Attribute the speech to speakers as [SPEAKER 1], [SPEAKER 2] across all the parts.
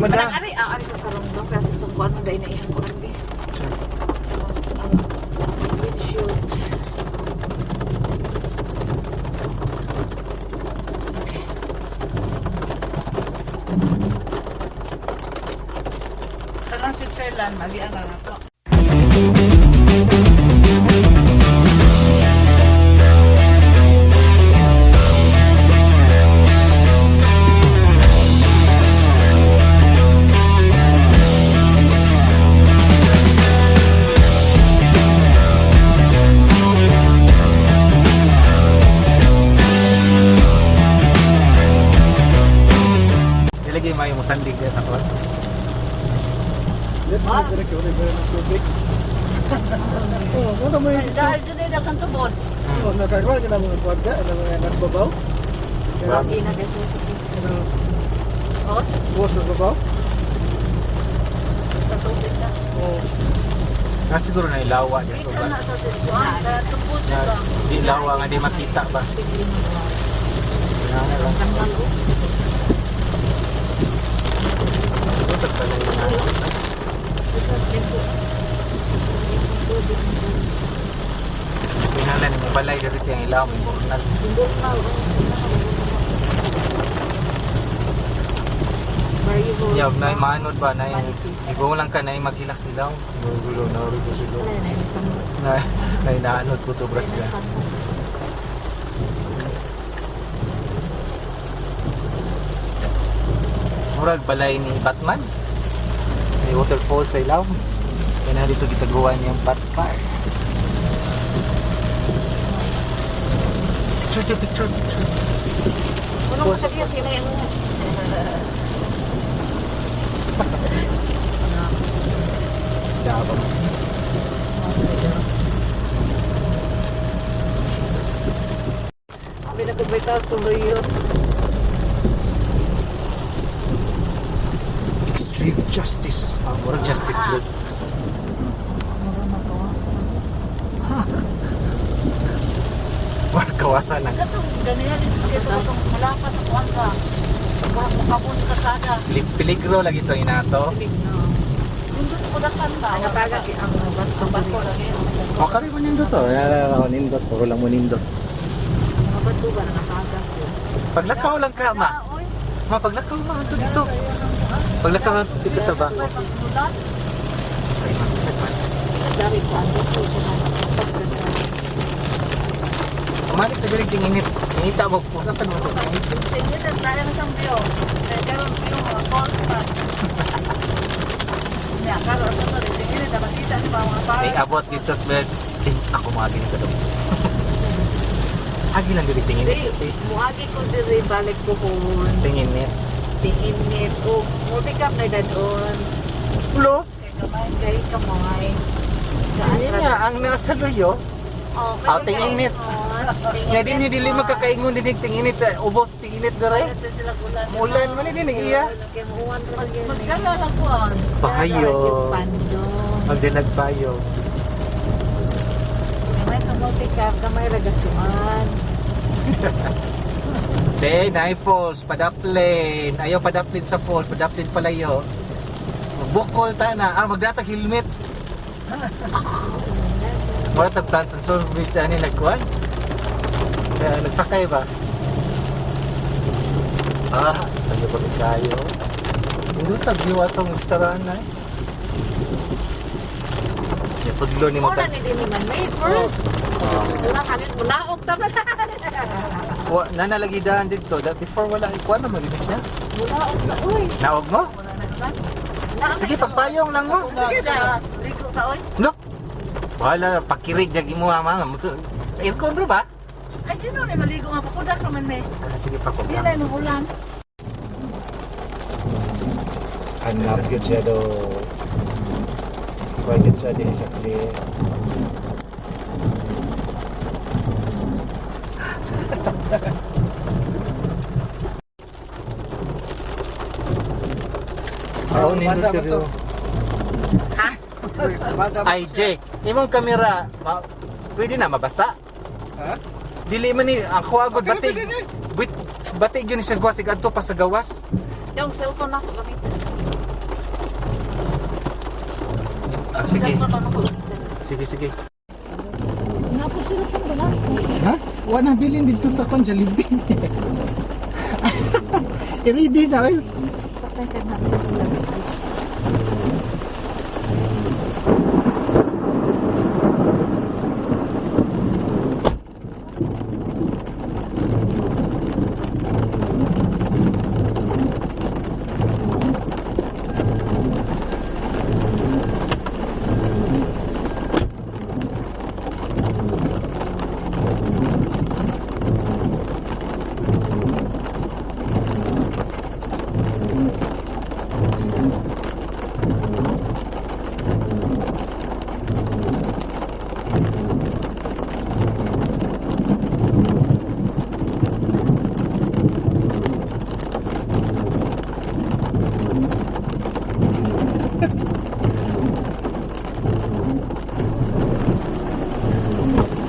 [SPEAKER 1] Manang
[SPEAKER 2] Ari, ari ko sa rondo kaya to sa kuan mo dai na ihan ko andi. Windshield. Okay.
[SPEAKER 3] Karena si Chelan, malian na na po.
[SPEAKER 1] ilagay mo yung sandig dia sa kuan.
[SPEAKER 4] Oh, ano mo yung
[SPEAKER 3] Dahil dyan ay dagang tubod.
[SPEAKER 4] nakagawa ka na mga kwarga, ano mga nagbabaw?
[SPEAKER 2] Lagi na kasi sa
[SPEAKER 3] Os,
[SPEAKER 4] Buwas na babaw?
[SPEAKER 3] sa tubig na.
[SPEAKER 4] Oo.
[SPEAKER 1] Siguro na ilawa dia sa
[SPEAKER 3] Kita
[SPEAKER 1] uban.
[SPEAKER 3] na sa tubig. Kaya tubod
[SPEAKER 1] Na
[SPEAKER 3] sila.
[SPEAKER 1] di lawa nga di makita ba.
[SPEAKER 2] sigling mo.
[SPEAKER 1] Ano lang. Ito pala yung nasa.
[SPEAKER 2] Because ito.
[SPEAKER 1] Pinalan yung balay dito yung ilaw may burnal.
[SPEAKER 2] Hindi pa. Variable.
[SPEAKER 1] Yaw na manod ba na yung ibo lang ka na yung maghilak silaw. Gulo na rin ko sila.
[SPEAKER 2] Wala na yung isang
[SPEAKER 1] Na inaanod ko to bras sila. Murag balay ni Batman. May waterfall sa ilaw. Kaya na dito gitagawa niyang Batman. Picture.
[SPEAKER 2] Ano mo sabihin sila yung
[SPEAKER 1] Dabang.
[SPEAKER 2] Kami nagkabitaw tuloy yun.
[SPEAKER 1] Extreme justice. Murag justice look. Murag kawasan na.
[SPEAKER 3] Katong ganihan dito katong malapas sa kuwan ka. Makapun sa kasada.
[SPEAKER 1] Peligro lagi ito inato.
[SPEAKER 3] Nindot ko dasan ba?
[SPEAKER 2] Ang taga ang
[SPEAKER 3] Ang bato lagi.
[SPEAKER 1] O kari mo nindot to. Nalala ko nindot. Puro lang mo nindot.
[SPEAKER 2] mga bato ba nakataga ko.
[SPEAKER 1] Paglakaw lang ka, ma. Ma, paglakaw ma. Ito dito. Paglakaw dito ba? Sa iman.
[SPEAKER 2] Dari ko ang dito ko na pagkasa.
[SPEAKER 1] Umalit na galing tinginit. Ingita mo po. Nasaan mo ito?
[SPEAKER 3] Tingin na tayo na sa view. Karon view mo, false pa. Niya, karon sa to, tingin na makita ni mga
[SPEAKER 1] May
[SPEAKER 3] parang.
[SPEAKER 1] abot dito sa bed. Ako mga ganito daw. Agi lang galing tinginit.
[SPEAKER 2] Di, muagi ko diri balik ko hon.
[SPEAKER 1] Tinginit.
[SPEAKER 2] Tinginit o multikap na dadon.
[SPEAKER 1] Ulo?
[SPEAKER 2] Kay kamay.
[SPEAKER 1] Ano nga, ang nasa luyo.
[SPEAKER 2] Oh,
[SPEAKER 1] Tinginit. Nga din ni dili magkakaingon din tinginit sa ubos tinginit dere.
[SPEAKER 3] Ito sila gulan.
[SPEAKER 1] Mulan man din iya.
[SPEAKER 2] Kay muwan ra gyud.
[SPEAKER 3] Magkala lang po ah.
[SPEAKER 1] Bayo.
[SPEAKER 2] Pando.
[SPEAKER 1] Ang dinagbayo.
[SPEAKER 2] Kamay ka multikap, kamay ra gastuan.
[SPEAKER 1] Day, Night Falls, padaplin. Ayaw padaplin sa falls, padaplin palayo. Magbukol ta na. Magdatag helmet. Wala tag plans and service ani nagkuhan. Kaya nagsakay ba? Sabi ko rin kayo. Hindi tag-view atong restaurant na. Sudlo ni mo
[SPEAKER 2] Mura ni din man made first. Wala kanit mo naog ta ba?
[SPEAKER 1] Nanalagidahan dito. Before wala, ikuha na mo rin siya.
[SPEAKER 2] Naog ta uy.
[SPEAKER 1] Naog mo?
[SPEAKER 3] Wala na ba?
[SPEAKER 1] Sige, pagpayong lang mo.
[SPEAKER 3] Sige na. Ligo ka oy.
[SPEAKER 1] No? Wala, pakirig jagi mo ama. Aircon bro ba?
[SPEAKER 3] Ay, di na maligo nga. Pakudak naman may.
[SPEAKER 1] Sige pa ko.
[SPEAKER 3] Di na yung ulan.
[SPEAKER 1] Hanap yun siya do. Pwede siya din sa clear. Nindot siya. Ay, Jake, imong kamera, pwede na mabasa?
[SPEAKER 4] Ha?
[SPEAKER 1] Dili man ni ako agad batig. Batig yun siya gawas, adto pa sa gawas.
[SPEAKER 2] Yung cellphone ako gamitin.
[SPEAKER 1] Sige.
[SPEAKER 2] Saan pa ako?
[SPEAKER 1] Sige, sige.
[SPEAKER 3] Napos sila sa balas.
[SPEAKER 4] Ha? Wala na bilin dito sa kon Jollibee. I-ready na kayo.
[SPEAKER 3] Patay ka na sa Jollibee.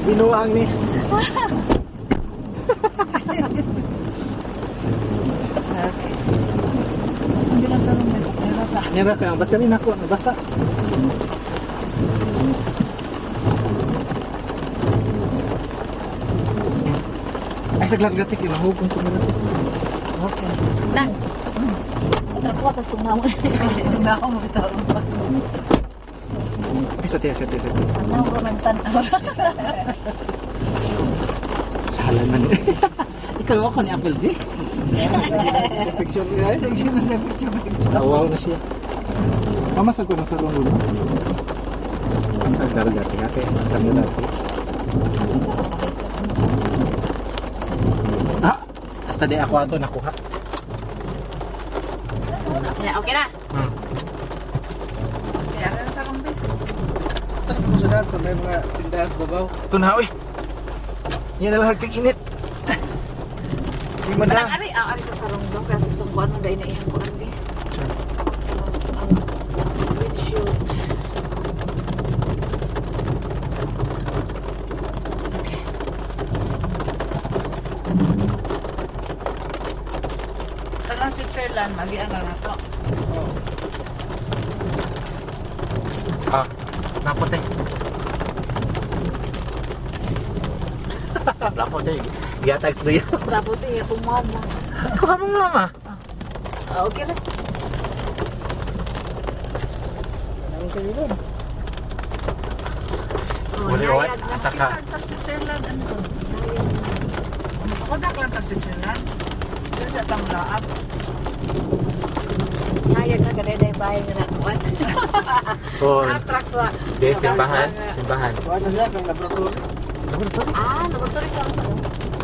[SPEAKER 4] Binuang ni.
[SPEAKER 3] Hindi lang sa rumah. Meron pa.
[SPEAKER 4] Nira ka ang battery na ko nabasa. Ay saglag gatik inahugong ko nila.
[SPEAKER 3] Okay. Na. Trapo atas tumawa. Na ako magtaon pa.
[SPEAKER 4] Ay sa tiya.
[SPEAKER 3] Ano ko man tan.
[SPEAKER 4] Salah man. Ikaw ako ni Apple J. Picture niya.
[SPEAKER 3] Sige na sa picture.
[SPEAKER 4] Wow na siya. Mamasag ko na sa rong ulo. Masag daragat ate. Kami dati. Ah, asa di ako ato nakuha.
[SPEAKER 2] Okay na.
[SPEAKER 3] Kaya na sa rumah.
[SPEAKER 4] Tanong mo sa dato may mga tindahan sa babaw.
[SPEAKER 1] Ito na, uy. Yan na lang tig-init.
[SPEAKER 4] Di man
[SPEAKER 2] Manang
[SPEAKER 4] na.
[SPEAKER 2] ari ko sa rongdong kaya gusto ko ano dahil naihan ko andi. Ang windshield. Okay.
[SPEAKER 3] Tara si Cherlan, magian na to.
[SPEAKER 1] Ah, napote. Napote. Gatag sa iyo.
[SPEAKER 2] Bravo to yung mama.
[SPEAKER 1] Kuha mo mama.
[SPEAKER 2] Okay na.
[SPEAKER 4] Ano sa iyo?
[SPEAKER 1] Wala, wala. Asa ka.
[SPEAKER 3] Si Cherlan, ano to? Ako na lang si Cherlan. Diyan sa tamlaap.
[SPEAKER 2] Hayag na ganay na yung bahay nga nakuha.
[SPEAKER 1] Oh,
[SPEAKER 2] Atrak sa...
[SPEAKER 1] di simbahan. Simbahan.
[SPEAKER 4] Ano niya kang laboratory?
[SPEAKER 2] Laboratory sa ako sa ko.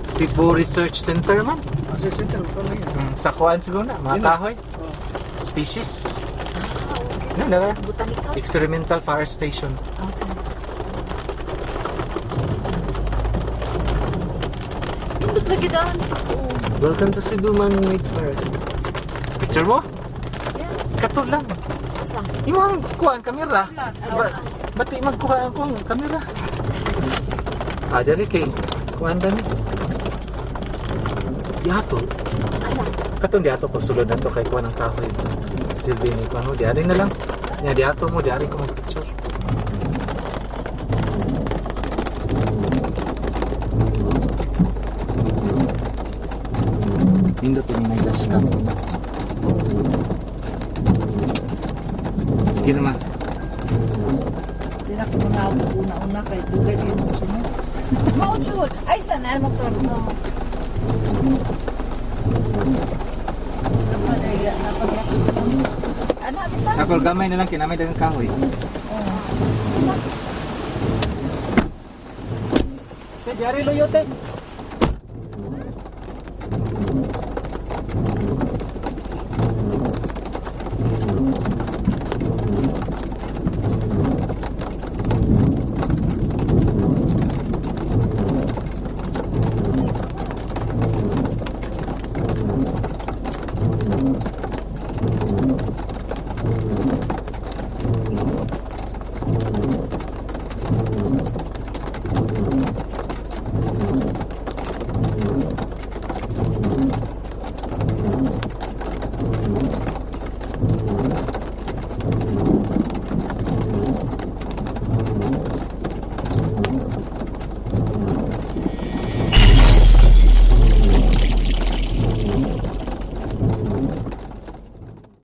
[SPEAKER 1] Cebu Research Center man.
[SPEAKER 4] Ang center ko lang yan.
[SPEAKER 1] Sa kuan siguro na, mga
[SPEAKER 4] Yun.
[SPEAKER 1] kahoy.
[SPEAKER 4] Oh.
[SPEAKER 1] Species.
[SPEAKER 2] Okay.
[SPEAKER 1] Yan, dara.
[SPEAKER 2] Botanical.
[SPEAKER 1] Experimental Fire Station.
[SPEAKER 2] Okay. Tundot lagi daan.
[SPEAKER 1] Welcome to Cebu Man-Made Forest. Picture mo?
[SPEAKER 2] Yes.
[SPEAKER 1] Kato lang.
[SPEAKER 2] Asa?
[SPEAKER 1] Imo ang kuha ang kamera. Ba't di magkuha ang kamera? Ah, dari kay kuhaan ba ni? Diato.
[SPEAKER 2] Asa?
[SPEAKER 1] Katong diato pag sulod na to kay kuha ng kahoy. Silbi ni kuha mo. Diari na lang. Nya diato mo. Diari ko mag-picture. Nindot ini may dashcam. Sige naman.
[SPEAKER 3] Hindi na ko na una-una kay Dugay din mo siya. Mauchul! Ay, sana motor mo. Ano, abita?
[SPEAKER 4] Ako gamay na lang kinamay dagang kahoy. Te diari loyote.